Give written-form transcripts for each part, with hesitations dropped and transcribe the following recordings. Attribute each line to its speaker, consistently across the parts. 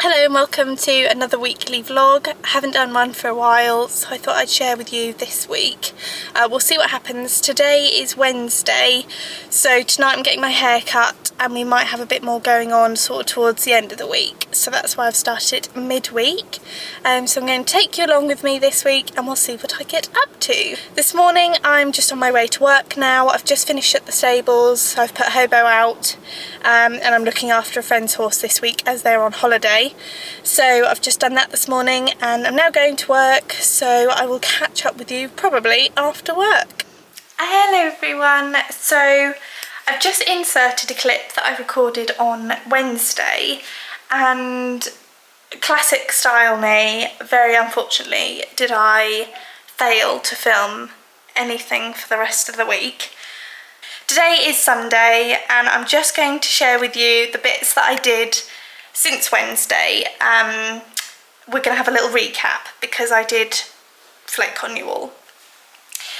Speaker 1: Hello and welcome to another weekly vlog. I haven't done one for a while, so I thought I'd share with you this week. We'll see what happens. Today is Wednesday, so tonight I'm getting my hair cut and we might have a bit more going on sort of towards the end of the week. So that's why I've started midweek. So I'm going to take you along with me this week and we'll see what I get up to. This morning I'm just on my way to work now. I've just finished at the stables, so I've put Hobo out and I'm looking after a friend's horse this week as they're on holiday. So I've just done that this morning and I'm now going to work, so I will catch up with you probably after work. Hello everyone, so I've just inserted a clip that I recorded on Wednesday, and classic style me, very unfortunately did I fail to film anything for the rest of the week. Today is Sunday and I'm just going to share with you the bits that I did since Wednesday. We're going to have a little recap because I did flake on you all.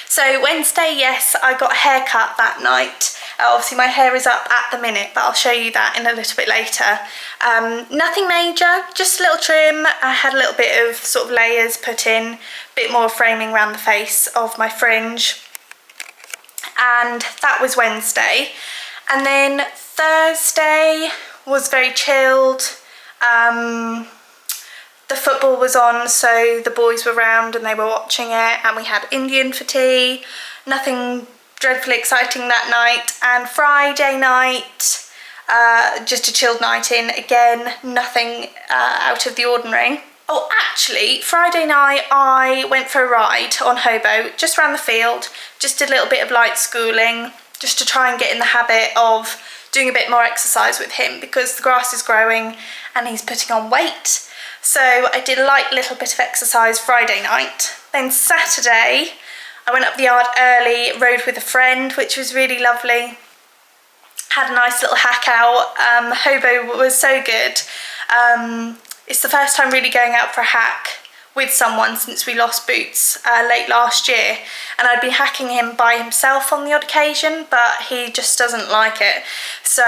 Speaker 1: So Wednesday, yes, I got a haircut that night. Obviously my hair is up at the minute, but I'll show you that in a little bit later. Nothing major, just a little trim. I had a little bit of sort of layers put in, a bit more framing around the face of my fringe. And that was Wednesday. And then Thursday was very chilled. The football was on, so the boys were round and they were watching it, and we had Indian for tea. Nothing dreadfully exciting that night. And Friday night, just a chilled night in, again, nothing out of the ordinary. Oh, actually, Friday night I went for a ride on Hobo, just around the field, just did a little bit of light schooling, just to try and get in the habit of doing a bit more exercise with him because the grass is growing and he's putting on weight. So I did a light little bit of exercise Friday night. Then Saturday, I went up the yard early, rode with a friend, which was really lovely. Had a nice little hack out. Hobo was so good. It's the first time really going out for a hack with someone since we lost Boots late last year, and I'd been hacking him by himself on the odd occasion, but he just doesn't like it. So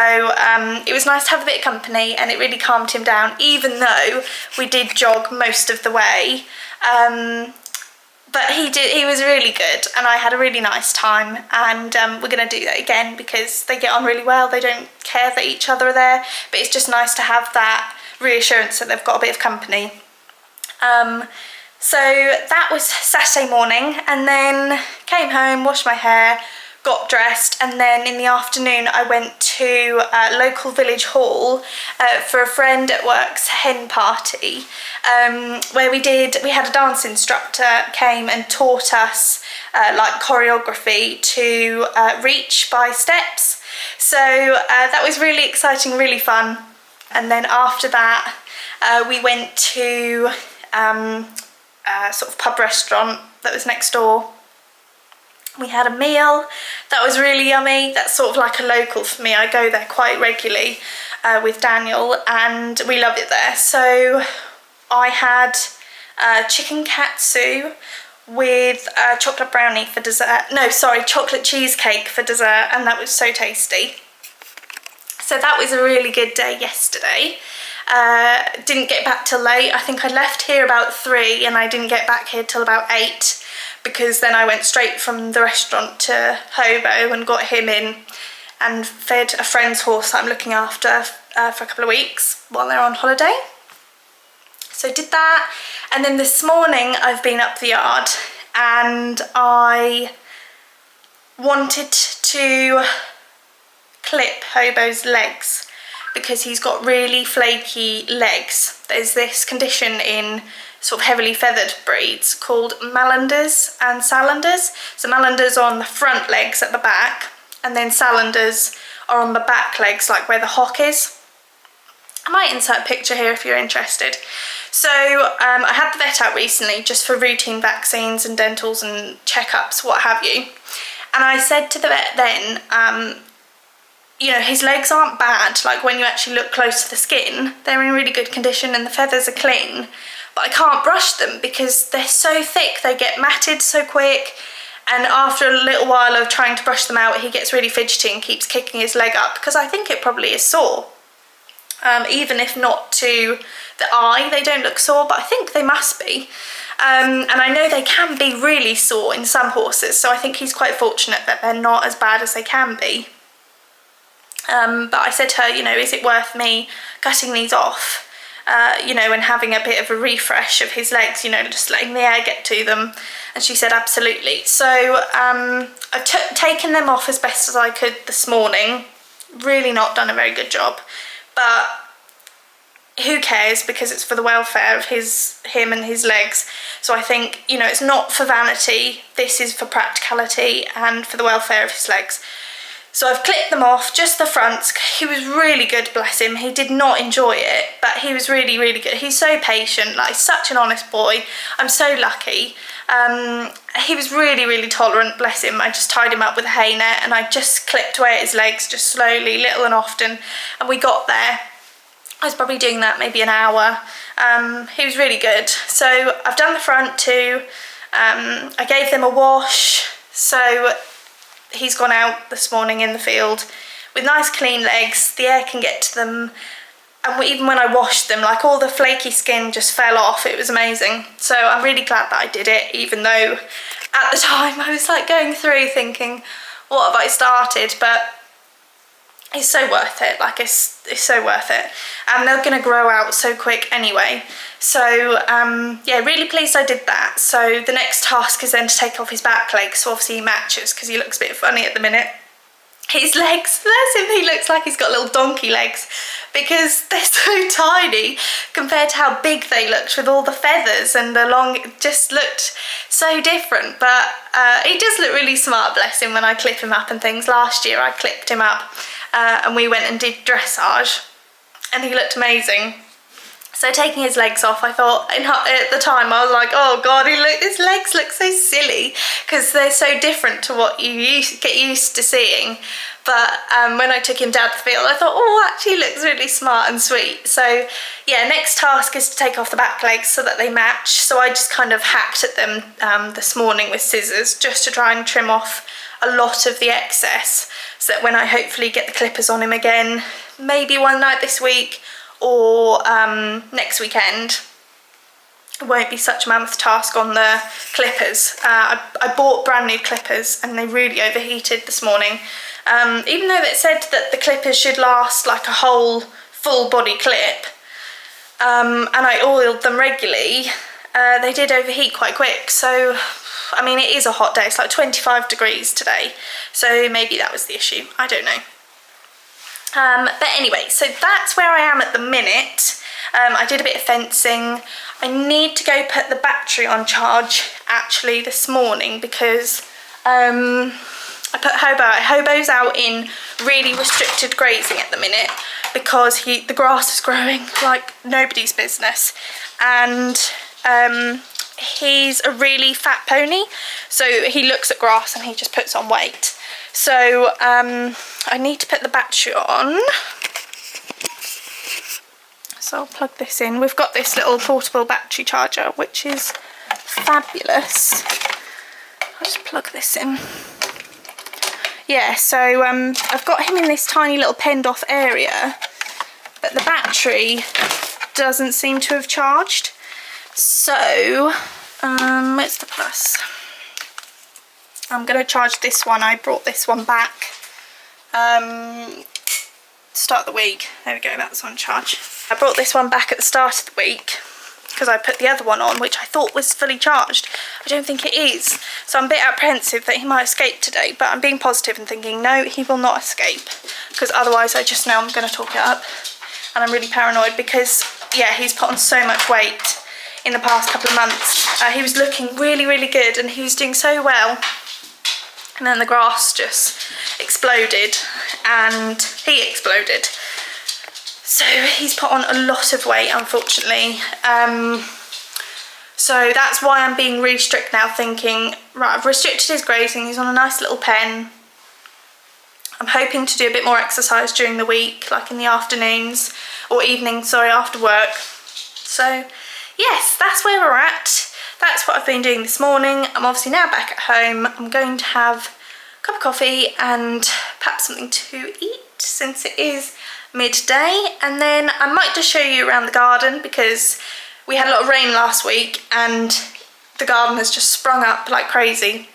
Speaker 1: it was nice to have a bit of company, and it really calmed him down, even though we did jog most of the way. But he was really good, and I had a really nice time, and we're going to do that again because they get on really well. They don't care that each other are there, but it's just nice to have that reassurance that they've got a bit of company. So that was Saturday morning, and then came home, washed my hair, got dressed, and then in the afternoon I went to local village hall for a friend at work's hen party, where we had a dance instructor came and taught us like choreography to reach by steps. So that was really exciting, really fun. And then after that we went to a sort of pub restaurant that was next door. We had a meal that was really yummy. That's sort of like a local for me. I go there quite regularly with Daniel and we love it there. So I had chicken katsu with chocolate brownie for dessert. No, sorry, chocolate cheesecake for dessert, and that was so tasty. So that was a really good day yesterday. Didn't get back till late. I think I left here about 3 and I didn't get back here till about 8 because then I went straight from the restaurant to Hobo and got him in and fed a friend's horse that I'm looking after for a couple of weeks while they're on holiday. So did that, and then this morning I've been up the yard and I wanted to clip Hobo's legs because he's got really flaky legs. There's this condition in sort of heavily feathered breeds called Malanders and Salanders. So Malanders are on the front legs at the back, and then Salanders are on the back legs, like where the hock is. I might insert a picture here if you're interested. So I had the vet out recently just for routine vaccines and dentals and checkups, what have you. And I said to the vet then, you know, his legs aren't bad, like when you actually look close to the skin, they're in really good condition and the feathers are clean, but I can't brush them because they're so thick, they get matted so quick, and after a little while of trying to brush them out, he gets really fidgety and keeps kicking his leg up because I think it probably is sore. even if not to the eye, they don't look sore, but I think they must be. And I know they can be really sore in some horses, so I think he's quite fortunate that they're not as bad as they can be. But I said to her, you know, is it worth me cutting these off, you know, and having a bit of a refresh of his legs, you know, just letting the air get to them? And she said absolutely. So I've taken them off as best as I could this morning. Really not done a very good job, but who cares, because it's for the welfare of him and his legs. So I think, you know, it's not for vanity, this is for practicality and for the welfare of his legs. So I've clipped them off, just the fronts. He was really good, bless him. He did not enjoy it, but he was really, really good. He's so patient, like such an honest boy. I'm so lucky. He was really, really tolerant, bless him. I just tied him up with a hay net and I just clipped away at his legs, just slowly, little and often, and we got there. I was probably doing that maybe an hour. He was really good. So I've done the front too. I gave them a wash. So he's gone out this morning in the field with nice clean legs. The air can get to them. And even when I washed them, like all the flaky skin just fell off. It was amazing. So I'm really glad that I did it, even though at the time I was like going through thinking, what have I started? But it's so worth it, like it's so worth it. And they're gonna grow out so quick anyway. So yeah, really pleased I did that. So the next task is then to take off his back legs, so obviously he matches because he looks a bit funny at the minute. His legs, bless him, he looks like he's got little donkey legs because they're so tiny compared to how big they looked with all the feathers and the long, it just looked so different. But he does look really smart, bless him, when I clip him up and things. Last year I clipped him up and we went and did dressage and he looked amazing. So taking his legs off, I thought, at the time I was like, oh God, his legs look so silly because they're so different to what you get used to seeing. But when I took him down to the field, I thought, oh, actually he looks really smart and sweet. So yeah, next task is to take off the back legs so that they match. So I just kind of hacked at them this morning with scissors just to try and trim off a lot of the excess, so that when I hopefully get the clippers on him again, maybe one night this week or next weekend, it won't be such a mammoth task on the clippers. I bought brand new clippers and they really overheated this morning. Even though it said that the clippers should last like a whole full body clip, and I oiled them regularly, they did overheat quite quick. So I mean, it is a hot day, it's like 25 degrees today, so maybe that was the issue, I don't know. But anyway, so that's where I am at the minute. I did a bit of fencing. I need to go put the battery on charge actually this morning because I put Hobo's out in really restricted grazing at the minute because the grass is growing like nobody's business, and he's a really fat pony, so he looks at grass and he just puts on weight. So I need to put the battery on. So I'll plug this in. We've got this little portable battery charger, which is fabulous. I'll just plug this in. Yeah, so I've got him in this tiny little penned off area, but the battery doesn't seem to have charged. So, where's the plus? I'm going to charge this one. I brought this one back start of the week. There we go, that's on charge. I brought this one back at the start of the week because I put the other one on, which I thought was fully charged. I don't think it is. So I'm a bit apprehensive that he might escape today, but I'm being positive and thinking, no, he will not escape, because otherwise I just know I'm going to talk it up. And I'm really paranoid because, yeah, he's put on so much weight in the past couple of months. He was looking really, really good and he was doing so well. And then the grass just exploded and he exploded. So he's put on a lot of weight, unfortunately. So that's why I'm being really strict now, thinking, right, I've restricted his grazing, he's on a nice little pen. I'm hoping to do a bit more exercise during the week, like in the afternoons, or evenings, sorry, after work. So yes, that's where we're at. That's what I've been doing this morning. I'm obviously now back at home. I'm going to have a cup of coffee and perhaps something to eat, since it is midday, and then I might just show you around the garden because we had a lot of rain last week and the garden has just sprung up like crazy.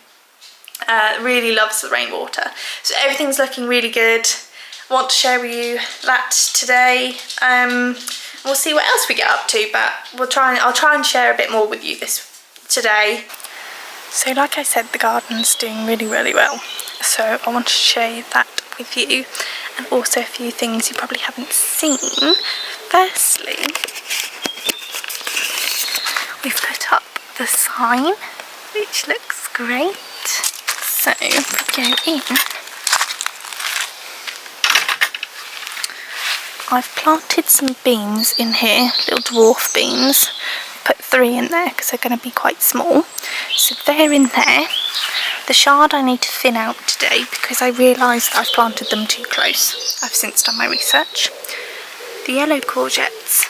Speaker 1: Really loves the rainwater, so everything's looking really good. I want to share with you that today. We'll see what else we get up to, but I'll try and share a bit more with you today. So like I said, the garden's doing really well, so I want to share that with you, and also a few things you probably haven't seen. Firstly, we've put up the sign, which looks great. So if we go in, I've planted some beans in here, little dwarf beans. Put 3 in there because they're going to be quite small. So they're in there. The chard I need to thin out today because I realised I've planted them too close. I've since done my research. The yellow courgettes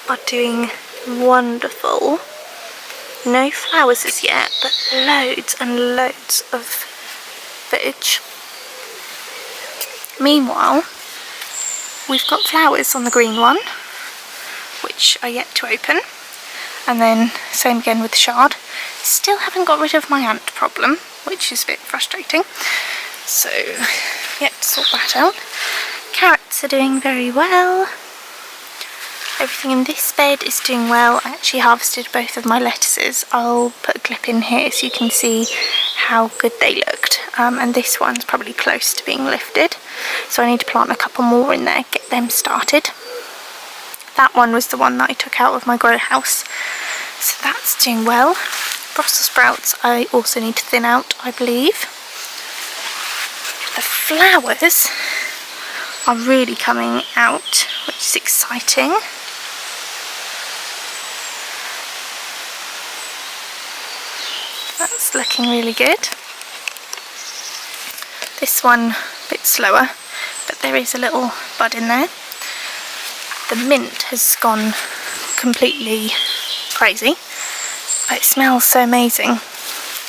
Speaker 1: are doing wonderful. No flowers as yet, but loads and loads of veg. Meanwhile, we've got flowers on the green one, which are yet to open. And then same again with the chard. Still haven't got rid of my ant problem, which is a bit frustrating. So, yet to sort that out. Carrots are doing very well. Everything in this bed is doing well. I actually harvested both of my lettuces. I'll put a clip in here so you can see how good they looked. And this one's probably close to being lifted. So I need to plant a couple more in there, get them started. That one was the one that I took out of my grow house. So that's doing well. Brussels sprouts I also need to thin out, I believe. The flowers are really coming out, which is exciting. That's looking really good. This one a bit slower, but there is a little bud in there. The mint has gone completely crazy, but it smells so amazing,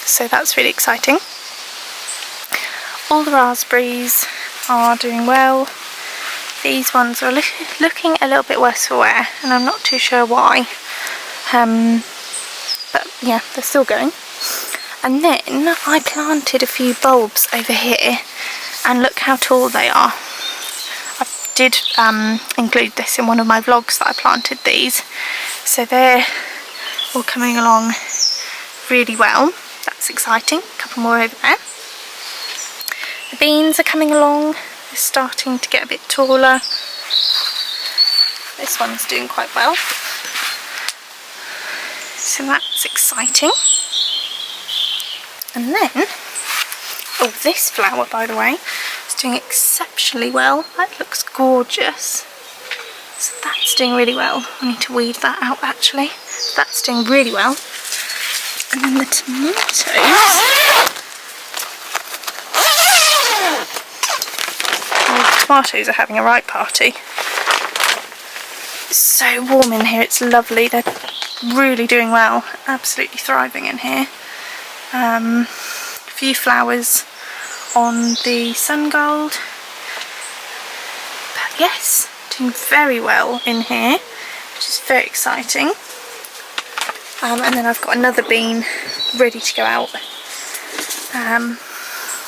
Speaker 1: so that's really exciting. All the raspberries are doing well. These ones are looking a little bit worse for wear, and I'm not too sure why, but yeah, they're still going. And then I planted a few bulbs over here, and look how tall they are. Did include this in one of my vlogs that I planted these, so they're all coming along really well. That's exciting. A couple more over there. The beans are coming along. They're starting to get a bit taller. This one's doing quite well, so that's exciting. And then, oh, this flower, by the way, is doing exceptionally well. That looks gorgeous. So that's doing really well. I need to weed that out actually. That's doing really well. And then the tomatoes. Oh, the tomatoes are having a right party. It's so warm in here, it's lovely. They're really doing well. Absolutely thriving in here. A few flowers on the sun gold, but yes, doing very well in here, which is very exciting. And then I've got another bean ready to go out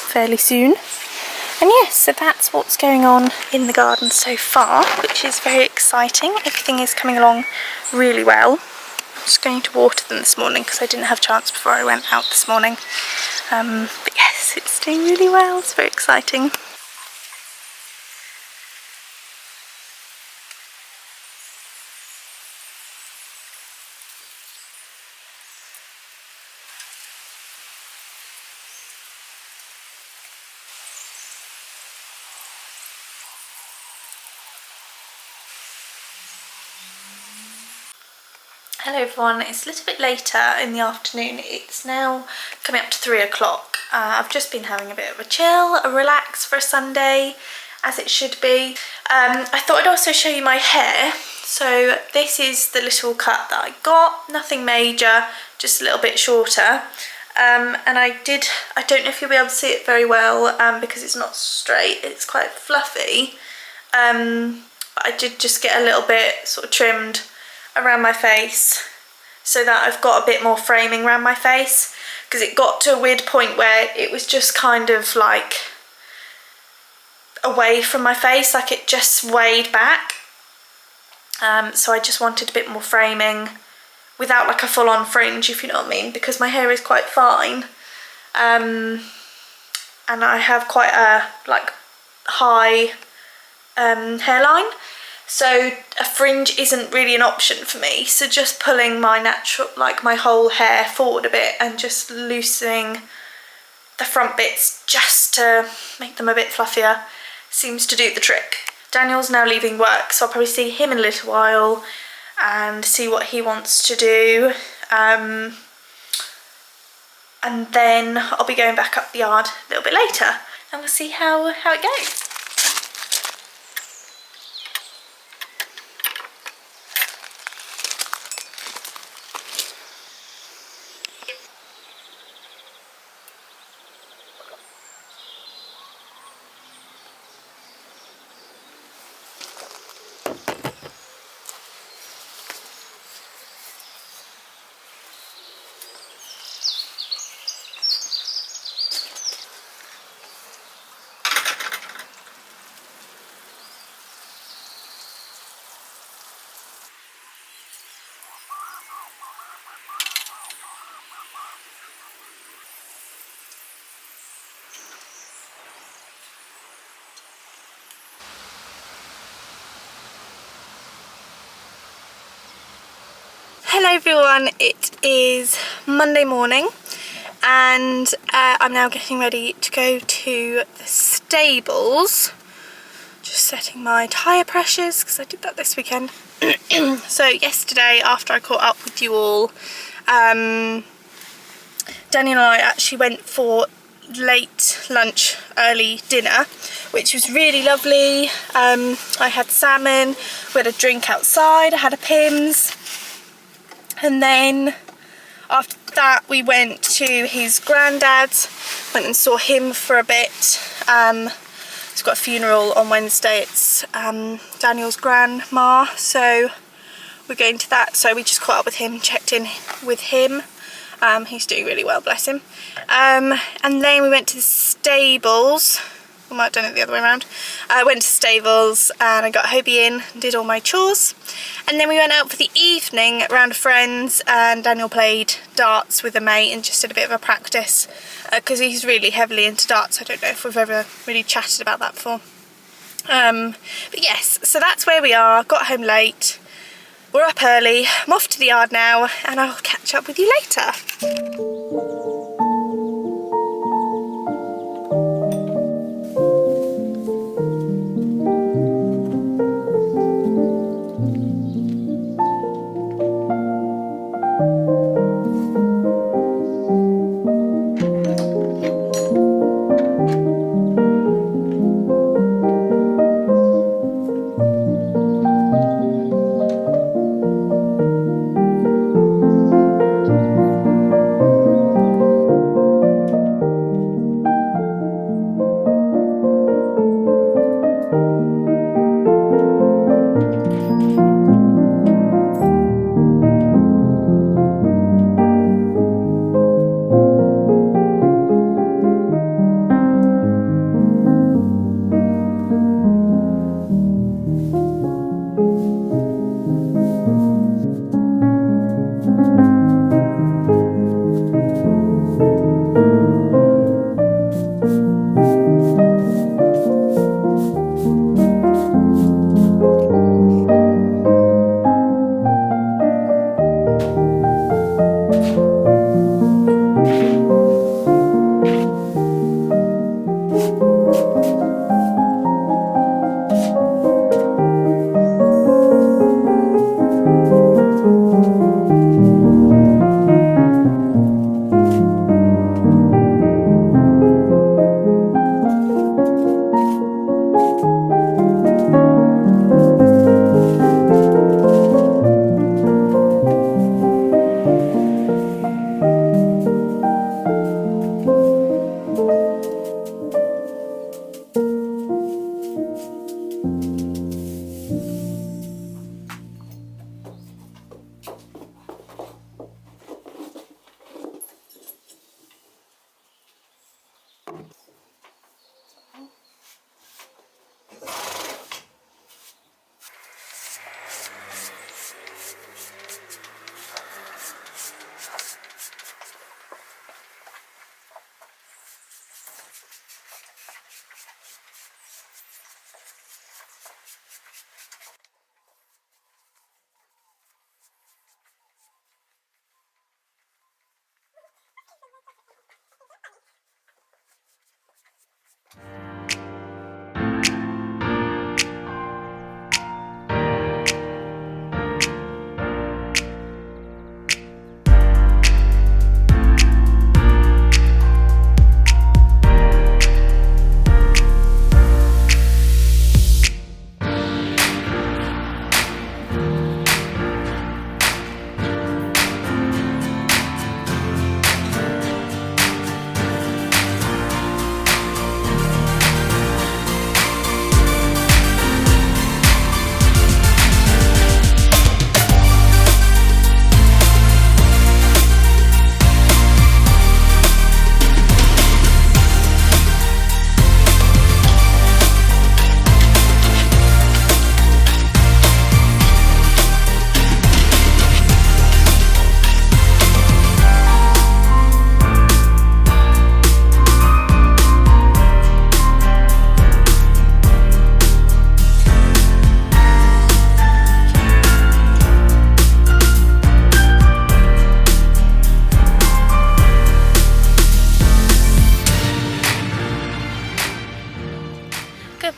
Speaker 1: fairly soon. And yes, so that's what's going on in the garden so far, which is very exciting. Everything is coming along really well. I'm just going to water them this morning because I didn't have a chance before I went out this morning. But yes, it's doing really well. It's very exciting. Hello everyone, it's a little bit later in the afternoon. It's now coming up to 3 o'clock. I've just been having a bit of a chill, a relax for a Sunday, as it should be. I thought I'd also show you my hair. So this is the little cut that I got, nothing major, just a little bit shorter. And I don't know if you'll be able to see it very well because it's not straight, it's quite fluffy. but I did just get a little bit sort of trimmed around my face so that I've got a bit more framing around my face, because it got to a weird point where it was just kind of like away from my face, like it just swayed back. So I just wanted a bit more framing without like a full-on fringe, if you know what I mean, because my hair is quite fine, and I have quite a like high hairline, so a fringe isn't really an option for me. So just pulling my natural, like my whole hair forward a bit and just loosening the front bits just to make them a bit fluffier seems to do the trick. Daniel's now leaving work, so I'll probably see him in a little while and see what he wants to do, and then I'll be going back up the yard a little bit later and we'll see how it goes. Hello everyone, it is Monday morning and I'm now getting ready to go to the stables. Just setting my tyre pressures because I did that this weekend. So yesterday, after I caught up with you all, Danny and I actually went for late lunch, early dinner, which was really lovely. I had salmon, we had a drink outside, I had a Pimm's. And then after that we went to his granddad's, went and saw him for a bit. He's got a funeral on Wednesday, it's Daniel's grandma, so we're going to that. So we just caught up with him, checked in with him. He's doing really well, bless him. And then we went to the stables. I might have done it the other way around. I went to stables and I got Hobie in and did all my chores. And then we went out for the evening around friends, and Daniel played darts with a mate and just did a bit of a practice because he's really heavily into darts. I don't know if we've ever really chatted about that before. But yes, so that's where we are. Got home late. We're up early. I'm off to the yard now and I'll catch up with you later.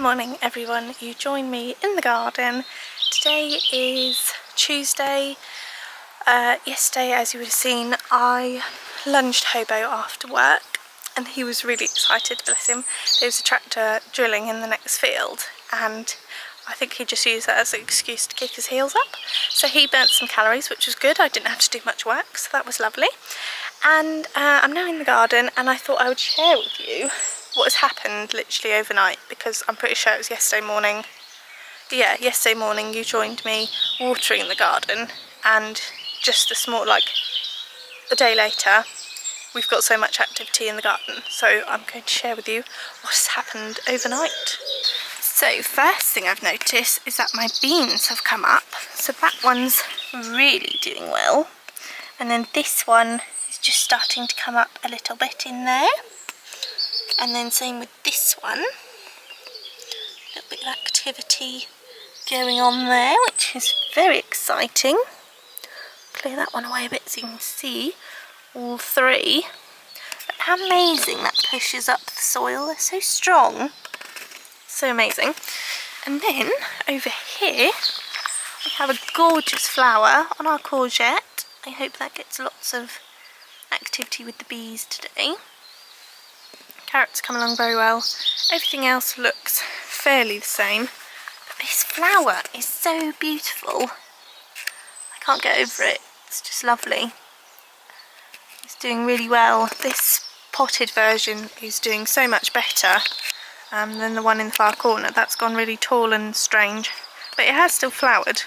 Speaker 1: morning everyone, you join me in the garden. Today is Tuesday. Yesterday, as you would have seen, I lunged Hobo after work and he was really excited, bless him. There was a tractor drilling in the next field and I think he just used that as an excuse to kick his heels up. So he burnt some calories, which was good. I didn't have to do much work, so that was lovely. And I'm now in the garden and I thought I would share with you what has happened literally overnight, because I'm pretty sure it was yesterday morning. Yeah, yesterday morning you joined me watering the garden, and just like a day later we've got so much activity in the garden. So I'm going to share with you what has happened overnight. So first thing I've noticed is that my beans have come up. So that one's really doing well. And then this one is just starting to come up a little bit in there. And then same with this one. A little bit of activity going on there, which is very exciting. Clear that one away a bit so you can see all three. But how amazing that pushes up the soil. They're so strong. So amazing. And then over here we have a gorgeous flower on our courgette. I hope that gets lots of activity with the bees today. Carrots come along very well. Everything else looks fairly the same. But this flower is so beautiful. I can't get over it. It's just lovely. It's doing really well. This potted version is doing so much better than the one in the far corner. That's gone really tall and strange. But it has still flowered.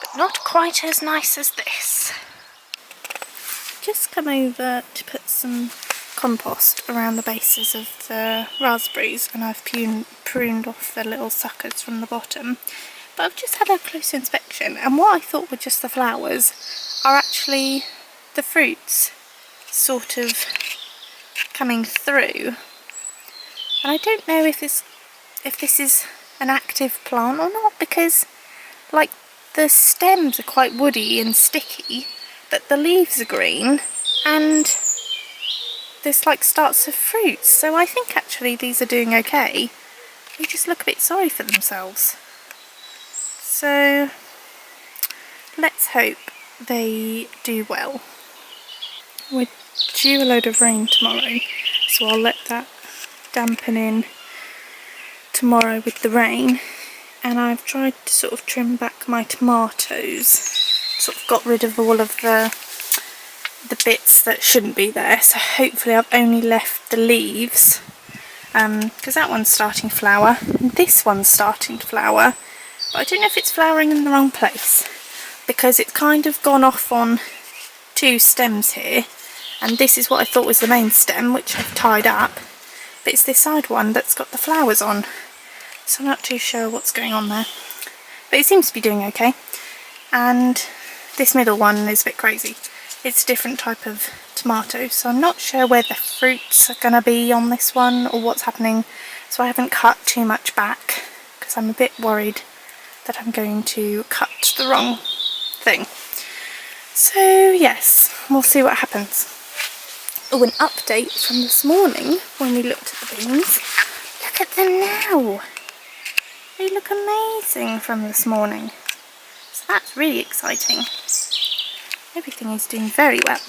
Speaker 1: But not quite as nice as this. Just come over to put some compost around the bases of the raspberries, and I've pruned off the little suckers from the bottom. But I've just had a closer inspection, and what I thought were just the flowers are actually the fruits sort of coming through. And I don't know if this is an active plant or not, because like the stems are quite woody and sticky, but the leaves are green and there's like starts of fruits, so I think actually these are doing okay. They just look a bit sorry for themselves. So let's hope they do well. We're due a load of rain tomorrow, so I'll let that dampen in tomorrow with the rain. And I've tried to sort of trim back my tomatoes, sort of got rid of all of the bits that shouldn't be there, so hopefully I've only left the leaves, because that one's starting to flower and this one's starting to flower, but I don't know if it's flowering in the wrong place, because it's kind of gone off on two stems here, and this is what I thought was the main stem, which I've tied up, but it's this side one that's got the flowers on, so I'm not too sure what's going on there, but it seems to be doing okay. And this middle one is a bit crazy. It's a different type of tomato, so I'm not sure where the fruits are going to be on this one or what's happening, so I haven't cut too much back because I'm a bit worried that I'm going to cut the wrong thing. So yes, we'll see what happens. Oh, an update from this morning when we looked at the beans. Look at them now. They look amazing from this morning. So that's really exciting. Everything is doing very well.